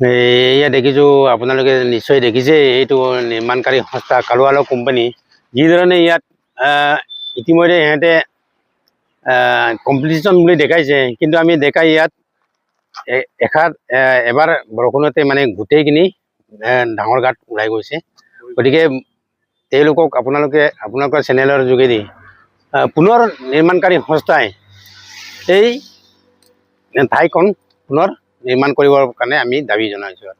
এয়া দেখিছোঁ আপোনালোকে নিশ্চয় দেখিছে, এইটো নিৰ্মাণকাৰী সংস্থা কালুৱালো কোম্পানী। যিধৰণে ইয়াত ইতিমধ্যে ইহঁতে কম্পিটিশ্যন বুলি দেখাইছে, কিন্তু আমি দেখাই ইয়াত এবাৰ বৰষুণতে মানে গোটেইখিনি ডাঙৰ গাঁত ওলাই গৈছে। গতিকে তেওঁলোকক আপোনালোকৰ চেনেলৰ যোগেদি পুনৰ নিৰ্মাণকাৰী সংস্থাই এই ঠাইখন পুনৰ নিৰ্মাণ কৰিবৰ কাৰণে আমি দাবী জনাইছোঁ।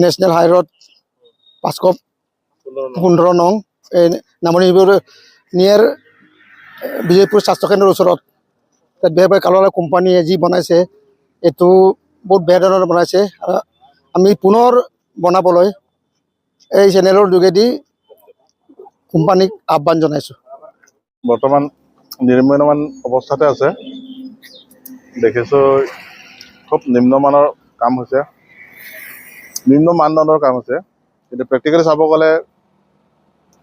নেশ্যনেল হাইৰোড 515 নং নামনি নিয়াৰ বিজয়পুৰ স্বাস্থ্যকেন্দ্ৰৰ ওচৰত তাত বেয়া কালুৱালো কোম্পানীয়ে যি বনাইছে এইটো বহুত বেয়া ধৰণৰ বনাইছে। আমি পুনৰ বনাবলৈ এই চেনেলৰ যোগেদি কোম্পানীক আহ্বান জনাইছোঁ। বৰ্তমান নিৰ্মাণ অৱস্থাতে আছে, দেখিছোঁ খুব নিম্নমানৰ কাম হৈছে, নিম্ন মানদণ্ডৰ কাম হৈছে, কিন্তু প্ৰেক্টিকেলি চাব গ'লে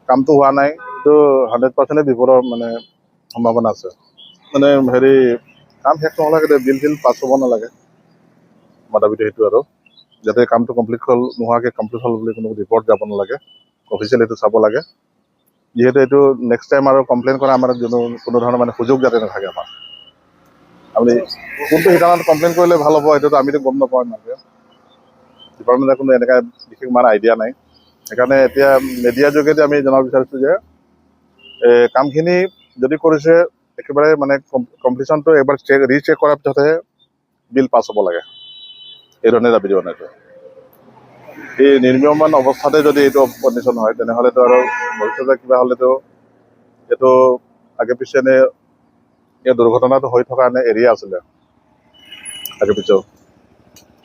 কামটো হোৱা নাই, এইটো 100% বিপদৰ মানে সম্ভাৱনা আছে। মানে কাম শেষ নহ'লে বিল পাছ হ'ব নালাগে, মাদাবিটো সেইটো আৰু যাতে কামটো কমপ্লিট নোহোৱাকৈ কমপ্লিট হ'ল বুলি কোনো ৰিপৰ্ট যাব নালাগে, অফিচিয়েলি এইটো চাব লাগে। যিহেতু এইটো নেক্সট টাইম আৰু কমপ্লেইন কৰা আমাৰ কোনো ধৰণৰ মানে সুযোগ যাতে নাথাকে। আমাৰ আপুনি কোনটো সিদ্ধান্ত কমপ্লেইন কৰিলে ভাল হ'ব সেইটোতো আমিতো গম নাপাওঁ, ইমানকৈ ডিপাৰ্টমেণ্টে কোনো এনেকুৱা বিশেষ মানে আইডিয়া নাই। সেইকাৰণে এতিয়া মিডিয়াৰ যোগেদি আমি জনাব বিচাৰিছোঁ যে কামখিনি যদি কৰিছে একেবাৰে মানে কমপ্লিশ্যনটো এবাৰ ৰিচেক কৰাৰ পিছতহে বিল পাছ হ'ব লাগে, এইধৰণে দাবী জনাইছোঁ। এই নিৰ্মীয়মান অৱস্থাতে যদি এইটো কণ্ডিশ্যন হয় তেনেহ'লেতো আৰু ভৱিষ্যতে কিবা হ'লেতো এইটো আগে পিছে এই দুৰ্ঘটনাটো হৈ থকা এৰিয়া আছিলে আগে পিছেও।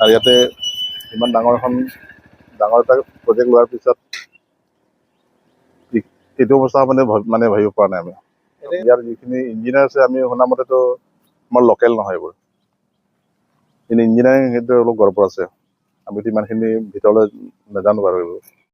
আৰু ইয়াতে ইমান ডাঙৰ এটা প্ৰজেক্ট লোৱাৰ পিছত এইটো অৱস্থা মানে ভাবিব পৰা নাই আমি। ইয়াৰ যিখিনি ইঞ্জিনিয়াৰ আছে আমি শুনা মতেতো আমাৰ লোকেল নহয় এইবোৰ, কিন্তু ইঞ্জিনিয়াৰিং সেইটো অলপ গড়বড় আছে। আমিতো ইমানখিনি ভিতৰলৈ নাজানো বাৰু এইবোৰ।